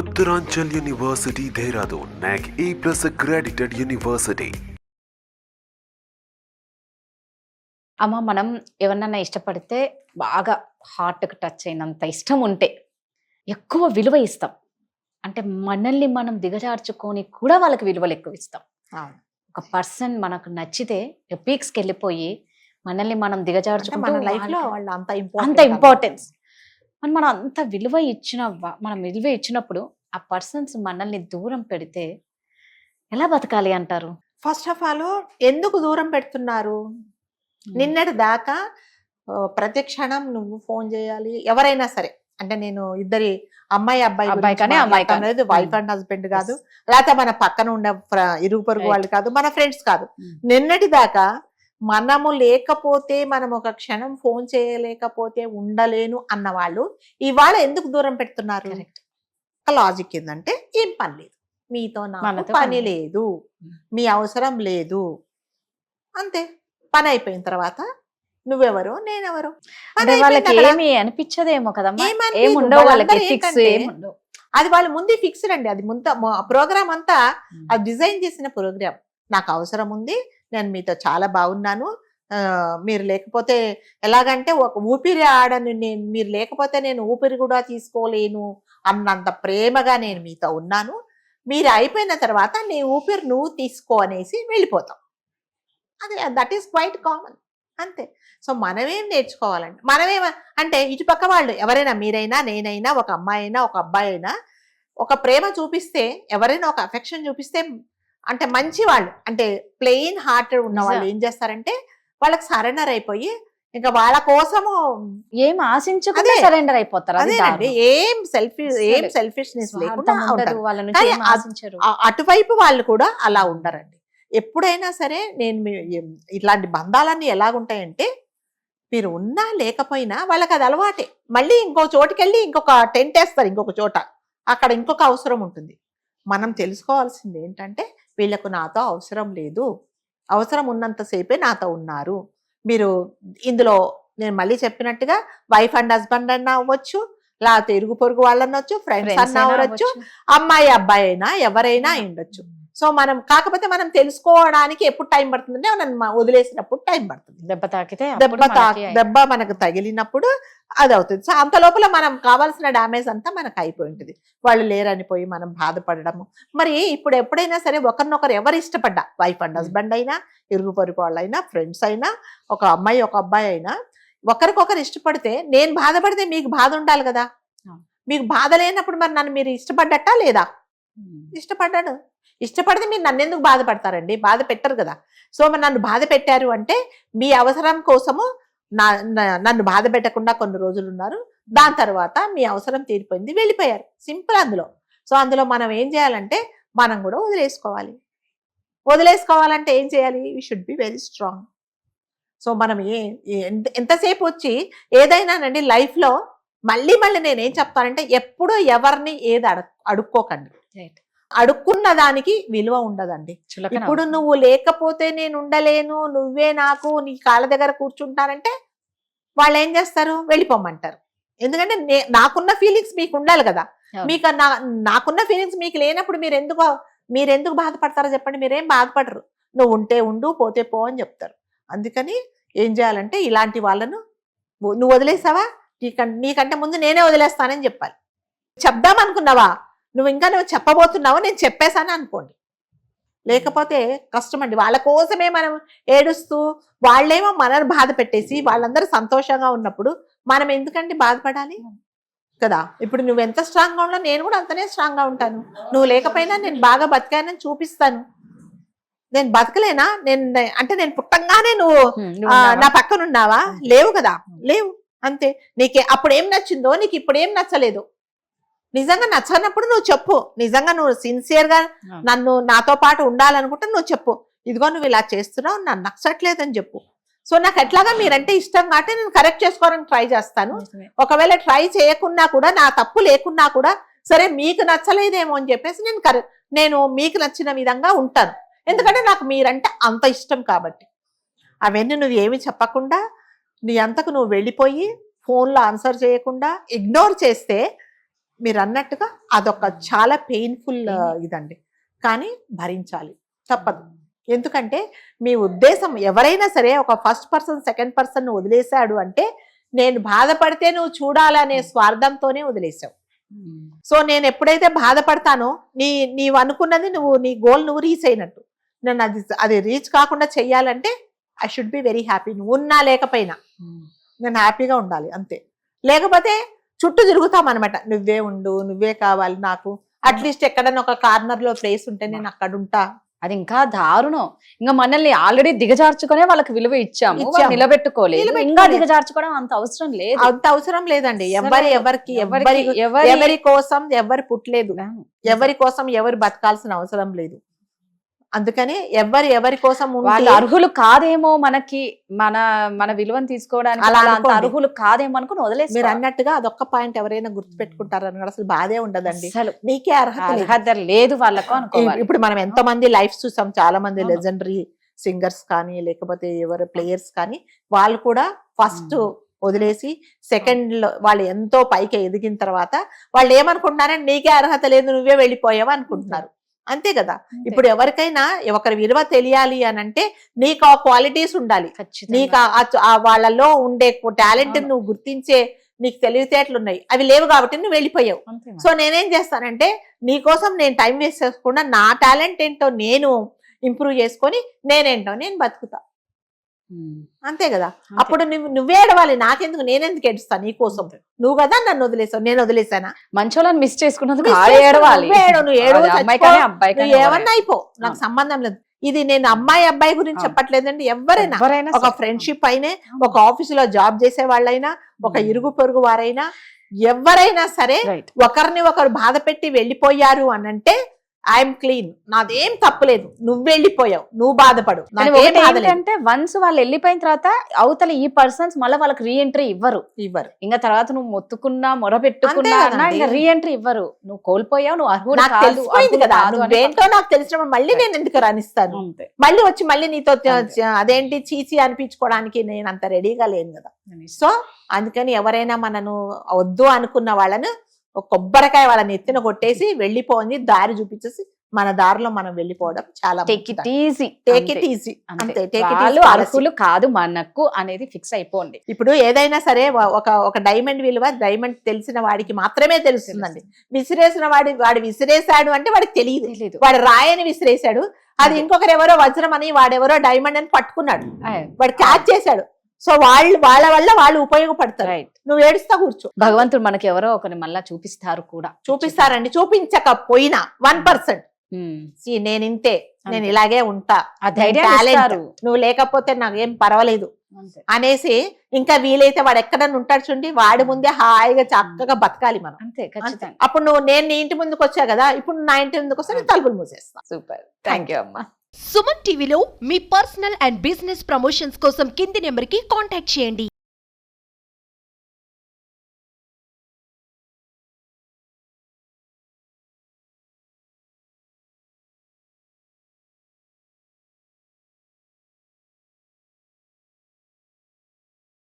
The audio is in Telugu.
Uttaranchal University, Dehradun, NAC A+ accredited university. అమ్మ మనం ఎవరినన్నా ఇష్టపడితే బాగా హార్ట్కి టచ్ అయినంత ఇష్టం ఉంటే ఎక్కువ విలువ ఇస్తాం. అంటే మనల్ని మనం దిగజార్చుకొని కూడా వాళ్ళకి విలువలు ఎక్కువ ఇస్తాం. ఒక పర్సన్ మనకు నచ్చితే పీక్స్కి వెళ్ళిపోయి మనల్ని మనం దిగజార్చుకుంటూ మన లైఫ్ లో వాళ్ళు అంత ఇంపార్టెన్స్ మనం అంత విలువ మనం విలువ ఇచ్చినప్పుడు ఆ పర్సన్స్ మనల్ని దూరం పెడితే ఎలా బతకాలి అంటారు? ఫస్ట్ ఆఫ్ ఆల్ ఎందుకు దూరం పెడుతున్నారు? నిన్నటి దాకా ప్రతి క్షణం నువ్వు ఫోన్ చేయాలి, ఎవరైనా సరే. అంటే నేను ఇద్దరి అమ్మాయి అబ్బాయి లేదు, వైఫ్ అండ్ హస్బెండ్ కాదు, లేకపోతే మన పక్కన ఉండే ఇరుగు పొరుగు వాళ్ళు కాదు, మన ఫ్రెండ్స్ కాదు. నిన్నటి దాకా మనము లేకపోతే, మనం ఒక క్షణం ఫోన్ చేయలేకపోతే ఉండలేను అన్న వాళ్ళు ఇవాళ ఎందుకు దూరం పెడుతున్నారు? లాజిక్ ఏంటంటే, ఏం పని లేదు, మీతో నాకు పని లేదు, మీ అవసరం లేదు, అంతే. పని అయిపోయిన తర్వాత నువ్వెవరు నేనెవరు అనిపించదేమో కదా. అది వాళ్ళు ముందే ఫిక్స్డ్ అండి. అది ప్రోగ్రామ్ అంతా అది డిజైన్ చేసిన ప్రోగ్రామ్. నాకు అవసరం ఉంది, నేను మీతో చాలా బాగున్నాను, మీరు లేకపోతే ఎలాగంటే ఒక ఊపిరి ఆడను, మీరు లేకపోతే నేను ఊపిరి కూడా తీసుకోలేను అన్నంత ప్రేమగా నేను మీతో ఉన్నాను, మీరు అయిపోయిన తర్వాత నీ ఊపిరి నువ్వు తీసుకో అనేసి వెళ్ళిపోతాం. అదే, దట్ ఈస్ క్వైట్ కామన్, అంతే. సో మనమేం నేర్చుకోవాలంటే, అంటే ఇటుపక్క వాళ్ళు ఎవరైనా, మీరైనా నేనైనా, ఒక అమ్మాయి అయినా ఒక అబ్బాయి అయినా, ఒక ప్రేమ చూపిస్తే, ఎవరైనా ఒక అఫెక్షన్ చూపిస్తే, అంటే మంచి వాళ్ళు, అంటే ప్లెయిన్ హార్టెడ్ ఉన్న వాళ్ళు ఏం చేస్తారంటే వాళ్ళకి సరెండర్ అయిపోయి ఇంకా వాళ్ళ కోసము ఏం ఆశించకుండా సరెండర్ అయిపోతారు. అదేనండి, ఏం సెల్ఫిష్నెస్ లేకుండా అటువైపు వాళ్ళు కూడా అలా ఉండరండి. ఎప్పుడైనా సరే నేను ఇట్లాంటి బంధాలన్నీ ఎలాగుంటాయంటే, మీరు ఉన్నా లేకపోయినా వాళ్ళకి అది అలవాటే. మళ్ళీ ఇంకో చోటుకి వెళ్ళి ఇంకొక టెంట్ వేస్తారు, ఇంకొక చోట, అక్కడ ఇంకొక అవసరం ఉంటుంది. మనం తెలుసుకోవాల్సింది ఏంటంటే, వీళ్ళకు నాతో అవసరం లేదు, అవసరం ఉన్నంతసేపే నాతో ఉన్నారు. మీరు ఇందులో నేను మళ్ళీ చెప్పినట్టుగా వైఫ్ అండ్ హస్బెండ్ అన్నా అవ్వచ్చు, లేకపోతే ఇరుగు పొరుగు వాళ్ళు అనొచ్చు, ఫ్రెండ్స్ అన్నా అవ్వచ్చు, అమ్మాయి అబ్బాయి అయినా ఎవరైనా ఉండొచ్చు. సో మనం కాకపోతే మనం తెలుసుకోవడానికి ఎప్పుడు టైం పడుతుందంటే, మనం వదిలేసినప్పుడు టైం పడుతుంది. దెబ్బ మనకు తగిలినప్పుడు అది అవుతుంది. సో అంత లోపల మనం కావాల్సిన డ్యామేజ్ అంతా మనకు అయిపోయి ఉంటుంది. వాళ్ళు లేరనిపోయి మనం బాధపడము. మరి ఇప్పుడు ఎప్పుడైనా సరే ఒకరినొకరు ఎవరు ఇష్టపడ్డా, వైఫ్ అండ్ హస్బెండ్ అయినా, ఇరుగు పొరుగు వాళ్ళైనా, ఫ్రెండ్స్ అయినా, ఒక అమ్మాయి ఒక అబ్బాయి అయినా, ఒకరికొకరు ఇష్టపడితే, నేను బాధపడితే మీకు బాధ ఉండాలి కదా. మీకు బాధ లేనప్పుడు మరి నన్ను మీరు ఇష్టపడ్డట్టా లేదా? ఇష్టపడ్డాడు. ఇష్టపడితే మీరు నన్ను ఎందుకు బాధపడతారండి? బాధ పెట్టరు కదా. సో మరి నన్ను బాధ పెట్టారు అంటే మీ అవసరం కోసము నన్ను బాధ పెట్టకుండా కొన్ని రోజులు ఉన్నారు, దాని తర్వాత మీ అవసరం తీరిపోయింది, వెళ్ళిపోయారు, సింపుల్. సో అందులో మనం ఏం చేయాలంటే, మనం కూడా వదిలేసుకోవాలంటే ఏం చేయాలి? We should be very strong. So మనం ఎంతసేపు వచ్చి ఏదైనానండి లైఫ్లో మళ్ళీ నేనేం చెప్తానంటే, ఎప్పుడూ ఎవరిని ఏది అడుక్కోకండి. అడుక్కున్న దానికి విలువ ఉండదండి. ఇప్పుడు నువ్వు లేకపోతే నేను ఉండలేను, నువ్వే నాకు, నీ కాళ్ళ దగ్గర కూర్చుంటానంటే వాళ్ళు ఏం చేస్తారు? వెళ్ళిపోమంటారు. ఎందుకంటే నాకున్న ఫీలింగ్స్ మీకు ఉండాలి కదా. మీకు నాకున్న ఫీలింగ్స్ మీకు లేనప్పుడు మీరెందుకు బాధపడతారో చెప్పండి? మీరేం బాధపడరు. నువ్వు ఉంటే ఉండు, పోతే పో అని చెప్తారు. అందుకని ఏం చేయాలంటే, ఇలాంటి వాళ్ళను నువ్వు వదిలేసావా, నీకంటే ముందు నేనే వదిలేస్తానని చెప్పాలి. చెప్దామనుకున్నావా, నువ్వు చెప్పబోతున్నావు, నేను చెప్పేశాను అనుకోండి. లేకపోతే కష్టం అండి. వాళ్ళ కోసమే మనం ఏడుస్తూ, వాళ్ళేమో మనల్ని బాధ పెట్టేసి వాళ్ళందరూ సంతోషంగా ఉన్నప్పుడు మనం ఎందుకంటే బాధపడాలి కదా. ఇప్పుడు నువ్వు ఎంత స్ట్రాంగ్గా ఉన్నా నేను కూడా అంతనే స్ట్రాంగ్గా ఉంటాను. నువ్వు లేకపోయినా నేను బాగా బతికానని చూపిస్తాను. నేను బతకలేనా? నేను పుట్టంగానే నువ్వు నా పక్కన ఉన్నావా? లేవు కదా, లేవు, అంతే. నీకే అప్పుడు ఏం నచ్చిందో నీకు ఇప్పుడు ఏం నచ్చలేదు. నిజంగా నచ్చనప్పుడు నువ్వు చెప్పు. నిజంగా నువ్వు సిన్సియర్గా నాతో పాటు ఉండాలనుకుంటే నువ్వు చెప్పు, ఇదిగో నువ్వు ఇలా చేస్తున్నావు, నాకు నచ్చట్లేదని చెప్పు. సో నాకు ఎట్లాగా మీరంటే ఇష్టం కాబట్టి నేను కరెక్ట్ చేసుకోవడానికి ట్రై చేస్తాను. ఒకవేళ ట్రై చేయకున్నా కూడా, నా తప్పు లేకున్నా కూడా, సరే మీకు నచ్చలేదేమో అని చెప్పేసి నేను మీకు నచ్చిన విధంగా ఉంటాను. ఎందుకంటే నాకు మీరంటే అంత ఇష్టం కాబట్టి. అవన్నీ నువ్వు ఏమి చెప్పకుండా నీ అంతకు నువ్వు వెళ్ళిపోయి ఫోన్లో ఆన్సర్ చేయకుండా ఇగ్నోర్ చేస్తే మీరు అన్నట్టుగా అదొక చాలా పెయిన్ఫుల్ ఇదండి, కానీ భరించాలి, తప్పదు. ఎందుకంటే మీ ఉద్దేశం ఎవరైనా సరే ఒక ఫస్ట్ పర్సన్ సెకండ్ పర్సన్ వదిలేశాడు అంటే నేను బాధపడితే నువ్వు చూడాలనే స్వార్థంతోనే వదిలేసావు. సో నేను ఎప్పుడైతే బాధపడతానో నీవు అనుకున్నది నీ గోల్ నువ్వు రీచ్ అయినట్టు. నన్ను అది రీచ్ కాకుండా చెయ్యాలంటే I should be very happy. నువ్వు ఉన్నా లేకపోయినా నేను హ్యాపీగా ఉండాలి అంతే. లేకపోతే చుట్టూ తిరుగుతాం అనమాట, నువ్వే ఉండు, నువ్వే కావాలి నాకు, అట్లీస్ట్ ఎక్కడన్నా ఒక కార్నర్ లో ప్లేస్ ఉంటే నేను అక్కడ ఉంటా. అది ఇంకా దారుణం. ఇంకా మనల్ని ఆల్రెడీ దిగజార్చుకునే వాళ్ళకి విలువ ఇచ్చాము, నిలబెట్టుకోలేదు. ఇంకా దిగజార్చుకోవడం అంత అవసరం లేదు, అంత అవసరం లేదండి. ఎవరి కోసం ఎవరు పుట్టలేదు, ఎవరి కోసం ఎవరు బతకాల్సిన అవసరం లేదు. అందుకని ఎవరి కోసం వాళ్ళు అర్హులు కాదేమో, మనకి మన విలువను తీసుకోవడానికి అలా అర్హులు కాదేమో అనుకుని వదిలేసి. మీరు అన్నట్టుగా అదొక్క పాయింట్ ఎవరైనా గుర్తు పెట్టుకుంటారు అన్నది అసలు బాధే ఉండదండి. నీకే అర్హత లేదు వాళ్ళకు అనుకోవాలి. ఇప్పుడు మనం ఎంతో మంది లైఫ్ చూసాం, చాలా మంది లెజెండరీ సింగర్స్ కానీ లేకపోతే ఎవరు ప్లేయర్స్ కానీ వాళ్ళు కూడా ఫస్ట్ వదిలేసి సెకండ్ లో వాళ్ళు ఎంతో పైకి ఎదిగిన తర్వాత వాళ్ళు ఏమనుకుంటున్నారంటే నీకే అర్హత లేదు, నువ్వే వెళ్ళిపోయావు అనుకుంటున్నారు. అంతే కదా. ఇప్పుడు ఎవరికైనా ఒకరి విలువ తెలియాలి అని అంటే నీకు ఆ క్వాలిటీస్ ఉండాలి, నీకు వాళ్ళలో ఉండే టాలెంట్ నువ్వు గుర్తించే నీకు తెలివితేటలు ఉన్నాయి, అవి లేవు కాబట్టి నువ్వు వెళ్ళిపోయావు. సో నేనేం చేస్తానంటే నీకోసం నేను టైం వేస్ట్ చేసుకుండా నా టాలెంట్ ఏంటో నేను ఇంప్రూవ్ చేసుకొని నేనేంటో నేను బతుకుతా. అంతే కదా. అప్పుడు నువ్వే ఏడవాలి, నాకెందుకు, నేనెందుకు ఏడుస్తాను నీకోసం? నువ్వు కదా నన్ను వదిలేసావు, నేను వదిలేసానా? మంచోళ్ళని మిస్ చేసుకున్నందుకు ఏమన్నా అయిపో, నాకు సంబంధం లేదు. ఇది నేను అమ్మాయి అబ్బాయి గురించి చెప్పట్లేదండి. ఎవరైనా ఒక ఫ్రెండ్షిప్ అయినా, ఒక ఆఫీసులో జాబ్ చేసే వాళ్ళైనా, ఒక ఇరుగు పొరుగు వారైనా, ఎవరైనా సరే ఒకరిని ఒకరు బాధ పెట్టి వెళ్ళిపోయారు అనంటే ఐఎమ్ క్లీన్, నాదేం తప్పులేదు, నువ్వు వెళ్ళిపోయావు, నువ్వు బాధపడు. అంటే వన్స్ వాళ్ళు వెళ్ళిపోయిన తర్వాత అవతల ఈ పర్సన్స్ మళ్ళీ వాళ్ళకి రీఎంట్రీ ఇవ్వరు. ఇంకా తర్వాత నువ్వు మొత్తుకున్నా మొరపెట్టుకున్నా ఇంకా రీఎంట్రీ ఇవ్వరు. నువ్వు కోల్పోయావు, నువ్వు అర్హుడు కదా, ఏంటో నాకు తెలిసినప్పుడు మళ్ళీ నేను ఎందుకు రానిస్తాను? మళ్ళీ వచ్చి మళ్ళీ నీతో అదేంటి చీచి అనిపించుకోవడానికి నేను అంత రెడీగా లేను కదా. సో అందుకని ఎవరైనా మనను వద్దు అనుకున్న వాళ్ళను ఒక కొబ్బరికాయ వాళ్ళని ఎత్తిన కొట్టేసి వెళ్ళిపోయింది దారి చూపించేసి మన దారిలో మనం వెళ్ళిపోవడం చాలా అర్హులు కాదు మనకు అనేది ఫిక్స్ అయిపోండి. ఇప్పుడు ఏదైనా సరే ఒక డైమండ్ విలువ డైమండ్ తెలిసిన వాడికి మాత్రమే తెలుస్తుందండి. విసిరేసిన వాడు విసిరేశాడు అంటే వాడికి తెలియదు. వాడు రాయని విసిరేశాడు, అది ఇంకొకరు ఎవరో వజ్రం అని వాడెవరో డైమండ్ అని పట్టుకున్నాడు, వాడు క్యాచ్ చేశాడు. సో వాళ్ళ వల్ల వాళ్ళు ఉపయోగపడతారు. నువ్వు ఏడుస్తా కూర్చో, భగవంతుడు మనకి ఎవరో ఒకరిని మళ్ళా చూపిస్తారండి. చూపించకపోయినా 1% నేను ఇంతే, నేను ఇలాగే ఉంటా, నువ్వు లేకపోతే నాకేం పర్వాలేదు అనేసి ఇంకా వీలైతే వాడు ఎక్కడన్నా ఉంటాడు చూడండి, వాడి ముందే హాయిగా చక్కగా బతకాలి మనం. అంతే ఖచ్చితంగా. అప్పుడు నేను నీ ఇంటి ముందుకు వచ్చా కదా, ఇప్పుడు నా ఇంటి ముందుకు వస్తే నేను తలుపులు మూసేస్తా. సూపర్, థ్యాంక్ యూ అమ్మా. సుమన్ టీవీలో మీ పర్సనల్ అండ్ బిజినెస్ ప్రమోషన్స్ కోసం కింది నెంబర్కి కాంటాక్ట్ చేయండి.